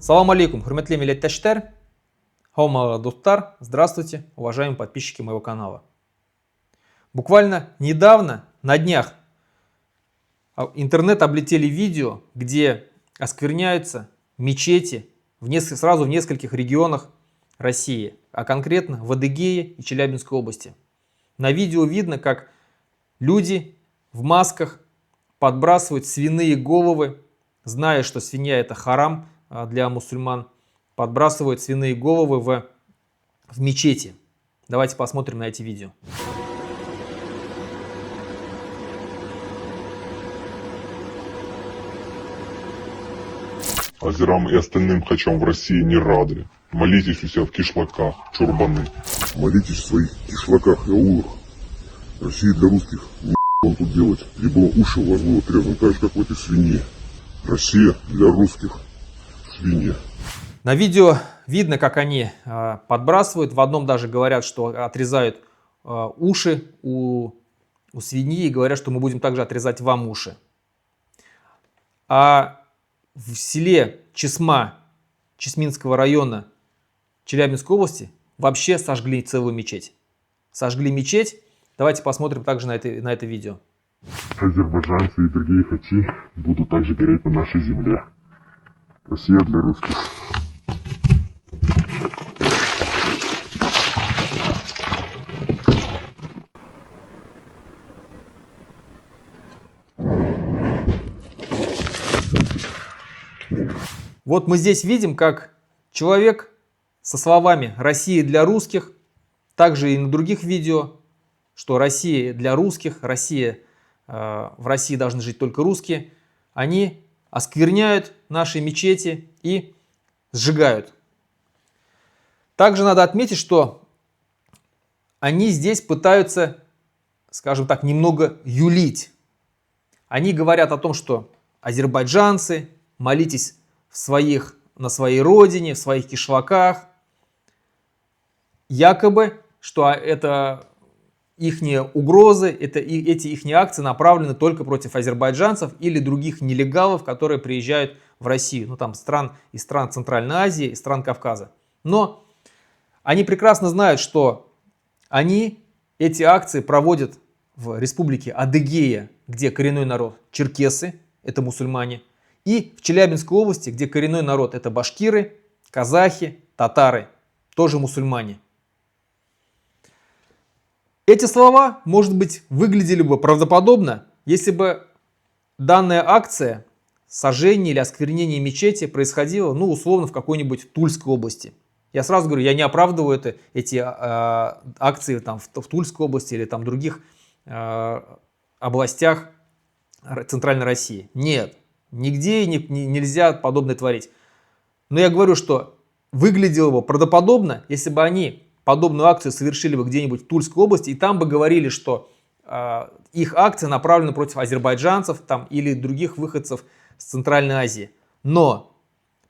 Салам алейкум, хурметли милләттәштәр, хаумага достар, здравствуйте, уважаемые подписчики моего канала. Буквально недавно, на днях, интернет облетели видео, где оскверняются мечети сразу в нескольких регионах России, а конкретно в Адыгее и Челябинской области. На видео видно, как люди в масках подбрасывают свиные головы, зная, что свинья это харам для мусульман, подбрасывают свиные головы в мечети. Давайте посмотрим на эти видео. Азерам и остальным хачам в России не рады. Молитесь у себя в кишлаках, чурбаны. Молитесь в своих кишлаках и аулах. Россия для русских. Он тут делать. Либо уши у вас будут отрезаны, так же, как в этой свинье. Россия для русских. Свинья. На видео видно, как они подбрасывают. В одном даже говорят, что отрезают уши у свиньи. И говорят, что мы будем также отрезать вам уши. А в селе Чесма Чесминского района Челябинской области вообще сожгли целую мечеть. Сожгли мечеть. Давайте посмотрим также на это видео. Азербайджанцы и другие хачи будут также гореть на нашей земле. Россия для русских. Вот мы здесь видим, как человек со словами «Россия для русских», также и на других видео, что Россия для русских, в России должны жить только русские, они оскверняют наши мечети и сжигают. Также надо отметить, что они здесь пытаются, скажем так, немного юлить. Они говорят о том, что азербайджанцы, молитесь на своей родине, в своих кишлаках. Якобы, что это ихние угрозы, эти ихние акции направлены только против азербайджанцев или других нелегалов, которые приезжают в Россию. Ну там из стран Центральной Азии, из стран Кавказа. Но они прекрасно знают, что они эти акции проводят в республике Адыгея, где коренной народ черкесы, это мусульмане, и в Челябинской области, где коренной народ это башкиры, казахи, татары, тоже мусульмане. Эти слова, может быть, выглядели бы правдоподобно, если бы данная акция сожжения или осквернения мечети происходила, ну, условно, в какой-нибудь Тульской области. Я сразу говорю, я не оправдываю эти акции там, в Тульской области или там других областях Центральной России. Нет, нигде нельзя подобное творить. Но я говорю, что выглядело бы правдоподобно, если бы они подобную акцию совершили бы где-нибудь в Тульской области, и там бы говорили, что их акция направлена против азербайджанцев там, или других выходцев с Центральной Азии. Но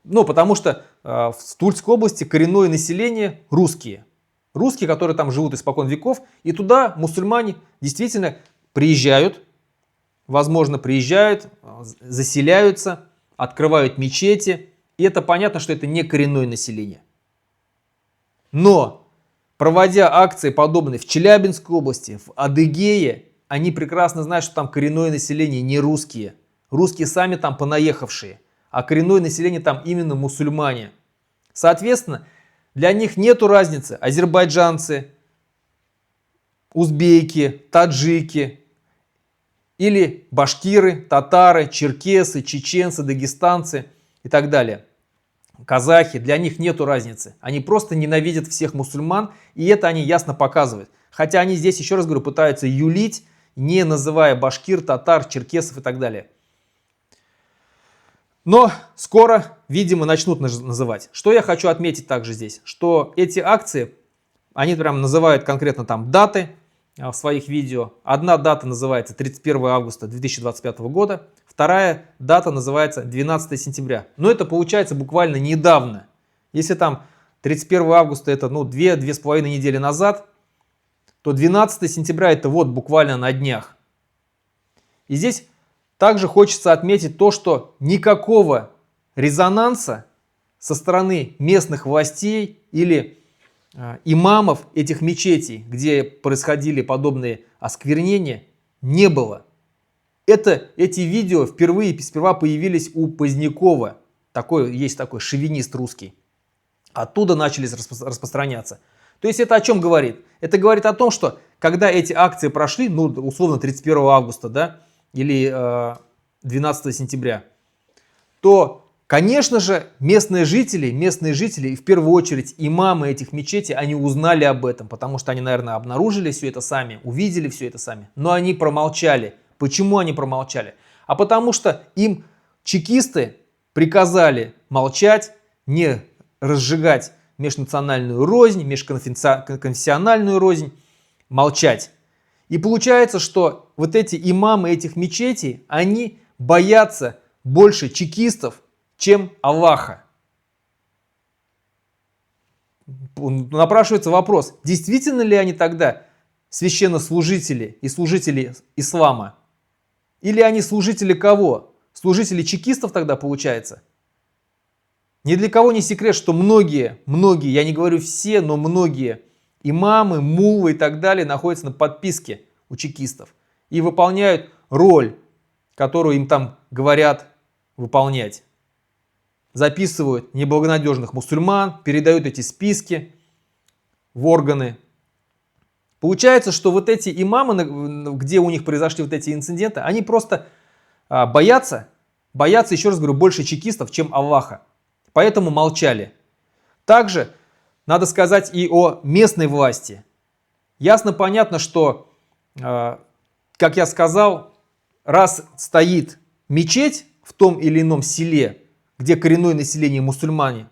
потому что в Тульской области коренное население русские. Русские, которые там живут испокон веков, и туда мусульмане действительно приезжают, возможно, заселяются, открывают мечети. И это понятно, что это не коренное население. Но проводя акции подобные в Челябинской области, в Адыгее, они прекрасно знают, что там коренное население не русские. Русские сами там понаехавшие, а коренное население там именно мусульмане. Соответственно, для них нету разницы азербайджанцы, узбеки, таджики или башкиры, татары, черкесы, чеченцы, дагестанцы и так далее. Казахи, для них нету разницы. Они просто ненавидят всех мусульман, и это они ясно показывают. Хотя они здесь, еще раз говорю, пытаются юлить, не называя башкир, татар, черкесов и так далее. Но скоро, видимо, начнут называть. Что я хочу отметить также здесь, что эти акции, они прям называют конкретно там даты в своих видео. Одна дата называется 31 августа 2025 года, вторая дата называется 12 сентября. Но это получается буквально недавно. Если там 31 августа это 2-2,5 недели назад, то 12 сентября это вот буквально на днях. И здесь также хочется отметить то, что никакого резонанса со стороны местных властей или имамов этих мечетей, где происходили подобные осквернения, не было. Эти видео сперва появились у Позднякова. Есть такой шовинист русский. Оттуда начали распространяться. То есть это о чем говорит? Это говорит о том, что когда эти акции прошли, ну условно 31 августа, да, или 12 сентября, то, конечно же, местные жители, и в первую очередь имамы этих мечетей, они узнали об этом, потому что они, наверное, обнаружили все это сами, увидели все это сами, но они промолчали. Почему они промолчали? А потому что им чекисты приказали молчать, не разжигать межнациональную рознь, межконфессиональную рознь, молчать. И получается, что вот эти имамы этих мечетей, они боятся больше чекистов, чем Аллаха. Напрашивается вопрос, действительно ли они тогда священнослужители и служители ислама? Или они служители кого? Служители чекистов тогда получается? Ни для кого не секрет, что многие, я не говорю все, но многие имамы, муллы и так далее находятся на подписке у чекистов и выполняют роль, которую им там говорят выполнять. Записывают неблагонадежных мусульман, передают эти списки в органы. Получается, что вот эти имамы, где у них произошли вот эти инциденты, они просто боятся, еще раз говорю, больше чекистов, чем Аллаха. Поэтому молчали. Также надо сказать и о местной власти. Ясно, понятно, что, как я сказал, раз стоит мечеть в том или ином селе, где коренное население мусульмане,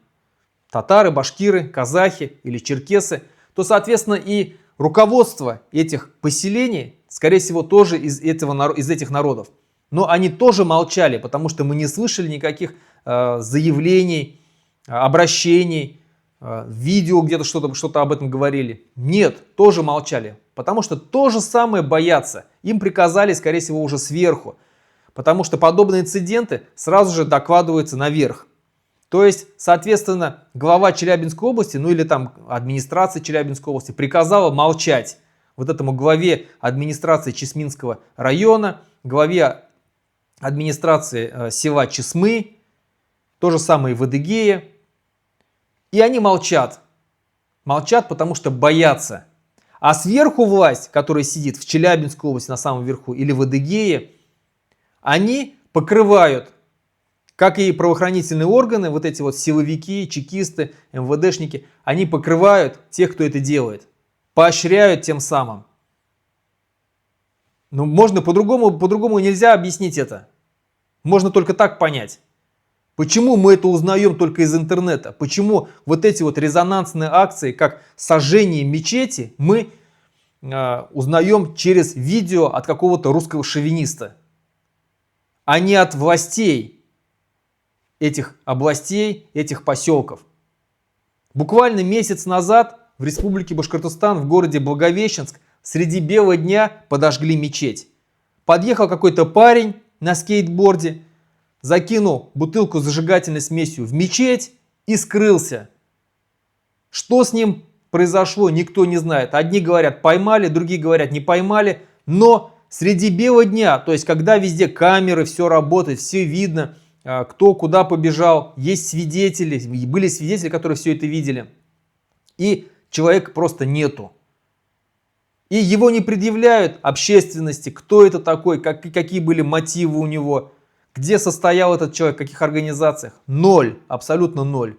татары, башкиры, казахи или черкесы, то, соответственно, и руководство этих поселений, скорее всего, тоже из этих народов. Но они тоже молчали, потому что мы не слышали никаких заявлений, обращений, видео где-то что-то об этом говорили. Нет, тоже молчали, потому что то же самое боятся. Им приказали, скорее всего, уже сверху, потому что подобные инциденты сразу же докладываются наверх. То есть, соответственно, глава Челябинской области, ну или там администрация Челябинской области приказала молчать вот этому главе администрации Чесминского района, главе администрации села Чесмы, то же самое и в Адыгее. И они молчат. Молчат, потому что боятся. А сверху власть, которая сидит в Челябинской области на самом верху или в Адыгее, они покрывают, как и правоохранительные органы, вот эти вот силовики, чекисты, МВДшники, они покрывают тех, кто это делает. Поощряют тем самым. Но можно по-другому нельзя объяснить это. Можно только так понять. Почему мы это узнаем только из интернета? Почему вот эти вот резонансные акции, как сожжение мечети, мы узнаем через видео от какого-то русского шовиниста, а не от властей этих областей, этих поселков? Буквально месяц назад в Республике Башкортостан, в городе Благовещенск, среди бела дня подожгли мечеть. Подъехал какой-то парень на скейтборде, закинул бутылку с зажигательной смесью в мечеть и скрылся. Что с ним произошло, никто не знает. Одни говорят поймали, другие говорят не поймали. Но среди бела дня, то есть когда везде камеры, все работает, все видно, кто куда побежал, есть свидетели, были свидетели, которые все это видели. И человека просто нету. И его не предъявляют общественности, кто это такой, какие были мотивы у него. Где состоял этот человек, в каких организациях? Ноль, абсолютно ноль.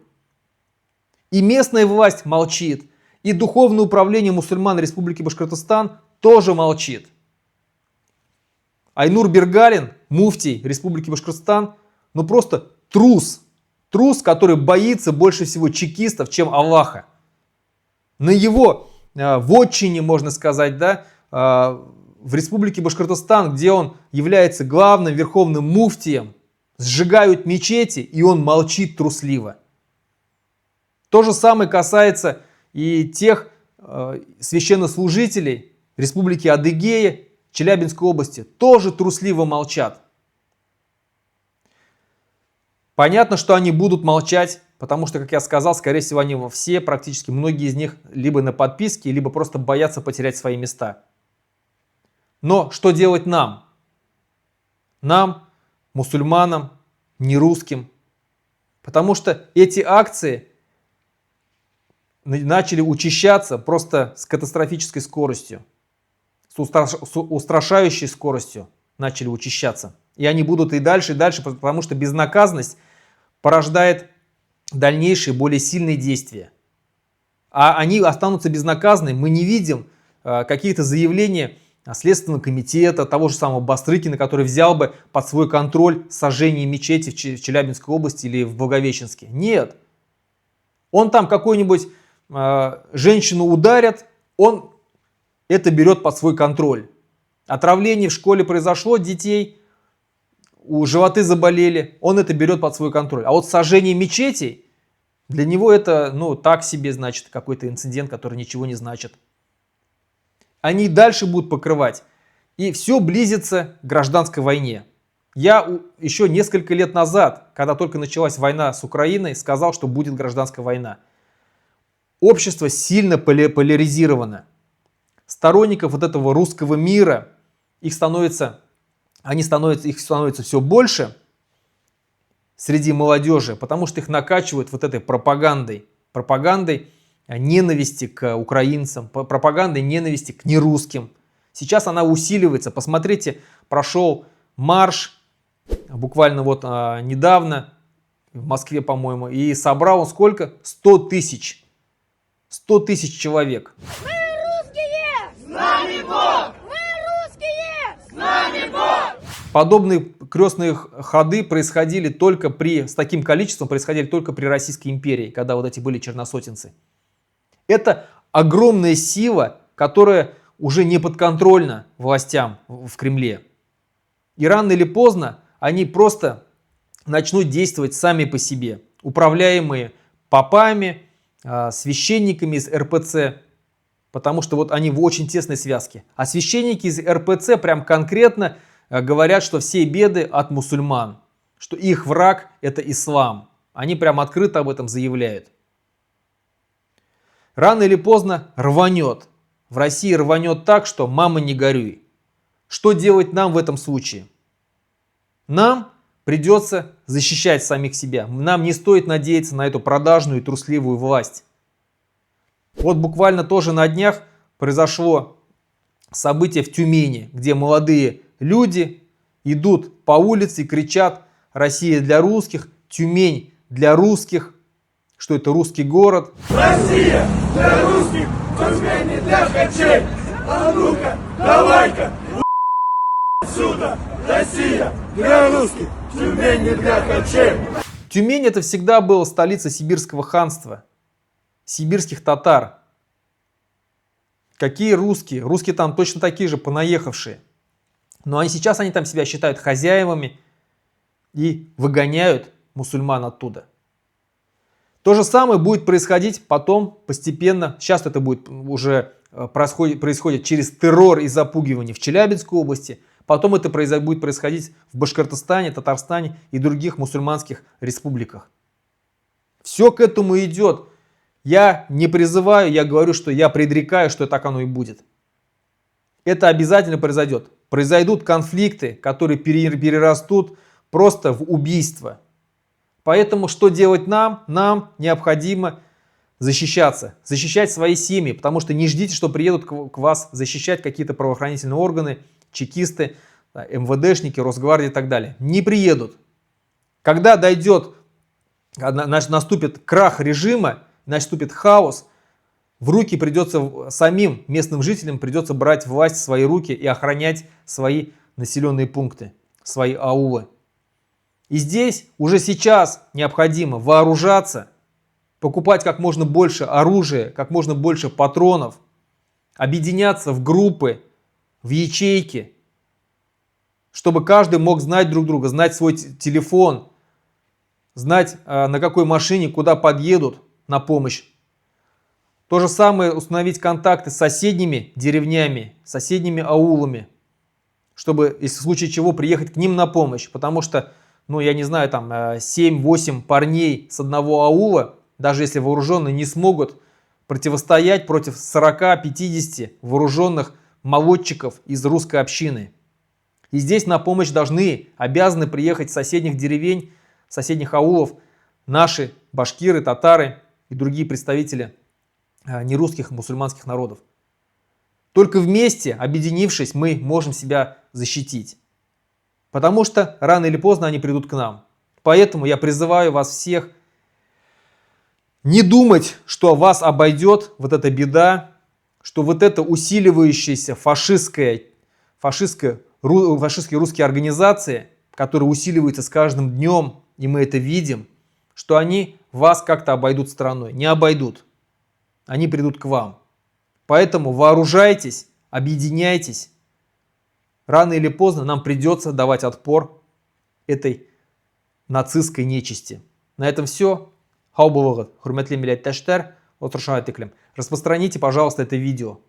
И местная власть молчит. И Духовное управление мусульман Республики Башкортостан тоже молчит. Айнур Бергалин, муфтий Республики Башкортостан, ну просто трус. Трус, который боится больше всего чекистов, чем Аллаха. На его вотчине, можно сказать, да, в Республике Башкортостан, где он является главным верховным муфтием, сжигают мечети, и он молчит трусливо. То же самое касается и тех священнослужителей Республики Адыгея, Челябинской области, тоже трусливо молчат. Понятно, что они будут молчать потому что, как я сказал, скорее всего, они все, практически многие из них, либо на подписке, либо просто боятся потерять свои места. Но что делать нам? Нам, мусульманам, нерусским. Потому что эти акции начали учащаться просто с катастрофической скоростью, с устрашающей скоростью начали учащаться. И они будут и дальше, потому что безнаказанность порождает дальнейшие, более сильные действия. А они останутся безнаказанны. Мы не видим какие-то заявления Следственного комитета, того же самого Бастрыкина, который взял бы под свой контроль сожжение мечети в Челябинской области или в Благовещенске. Нет. Он там какую-нибудь женщину ударит, он это берет под свой контроль. Отравление в школе произошло, детей, животы заболели, он это берет под свой контроль. А вот сожжение мечетей, для него это, так себе, значит, какой-то инцидент, который ничего не значит. Они дальше будут покрывать. И все близится к гражданской войне. Я еще несколько лет назад, когда только началась война с Украиной, сказал, что будет гражданская война. Общество сильно поляризировано. Сторонников вот этого русского мира, их становится все больше среди молодежи, потому что их накачивают вот этой пропагандой ненависти к украинцам, пропагандой ненависти к нерусским. Сейчас она усиливается. Посмотрите, прошел марш буквально недавно в Москве, по-моему, и собрал он сколько? 100 тысяч. 100 тысяч человек. Мы русские! С нами Бог! Мы русские! С нами Бог! Подобные крестные ходы происходили с таким количеством происходили только при Российской империи, когда вот эти были черносотенцы. Это огромная сила, которая уже не подконтрольна властям в Кремле. И рано или поздно они просто начнут действовать сами по себе, управляемые попами, священниками из РПЦ, потому что они в очень тесной связке. А священники из РПЦ прям конкретно говорят, что все беды от мусульман, что их враг это ислам. Они прям открыто об этом заявляют. Рано или поздно рванет. В России рванет так, что мама не горюй. Что делать нам в этом случае? Нам придется защищать самих себя. Нам не стоит надеяться на эту продажную и трусливую власть. Вот буквально тоже на днях произошло событие в Тюмени, где молодые люди идут по улице и кричат: «Россия для русских», «Тюмень для русских», что это русский город. Россия для русских, Тюмень не для ткачей. А ну-ка, давай-ка, отсюда. Россия для русских, Тюмень не для ткачей. Тюмень это всегда была столица сибирского ханства, сибирских татар. Какие русские? Русские там точно такие же понаехавшие. Но сейчас они там себя считают хозяевами и выгоняют мусульман оттуда. То же самое будет происходить потом постепенно. Сейчас это будет уже происходит через террор и запугивание в Челябинской области. Потом это будет происходить в Башкортостане, Татарстане и других мусульманских республиках. Все к этому идет. Я не призываю, я говорю, что я предрекаю, что так оно и будет. Это обязательно произойдет. Произойдут конфликты, которые перерастут просто в убийство. Поэтому что делать нам? Нам необходимо защищаться, защищать свои семьи, потому что не ждите, что приедут к вас защищать какие-то правоохранительные органы, чекисты, МВДшники, Росгвардия и так далее. Не приедут. Когда наступит крах режима, наступит хаос, в руки придется самим местным жителям придется брать власть в свои руки и охранять свои населенные пункты, свои аулы. И здесь уже сейчас необходимо вооружаться, покупать как можно больше оружия, как можно больше патронов, объединяться в группы, в ячейки, чтобы каждый мог знать друг друга, знать свой телефон, знать, на какой машине куда подъедут на помощь. То же самое установить контакты с соседними деревнями, соседними аулами, чтобы, если в случае чего, приехать к ним на помощь. Потому что ну я не знаю, там 7-8 парней с одного аула, даже если вооруженные, не смогут противостоять против 40-50 вооруженных молодчиков из русской общины. И здесь на помощь обязаны приехать с соседних деревень, соседних аулов наши башкиры, татары и другие представители нерусских мусульманских народов. Только вместе, объединившись, мы можем себя защитить. Потому что рано или поздно они придут к нам. Поэтому я призываю вас всех не думать, что вас обойдет вот эта беда, что вот эта усиливающаяся фашистские русские организации, которые усиливаются с каждым днем, и мы это видим, что они вас как-то обойдут стороной. Не обойдут. Они придут к вам. Поэтому вооружайтесь, объединяйтесь. Рано или поздно нам придется давать отпор этой нацистской нечисти. На этом все. Распространите, пожалуйста, это видео.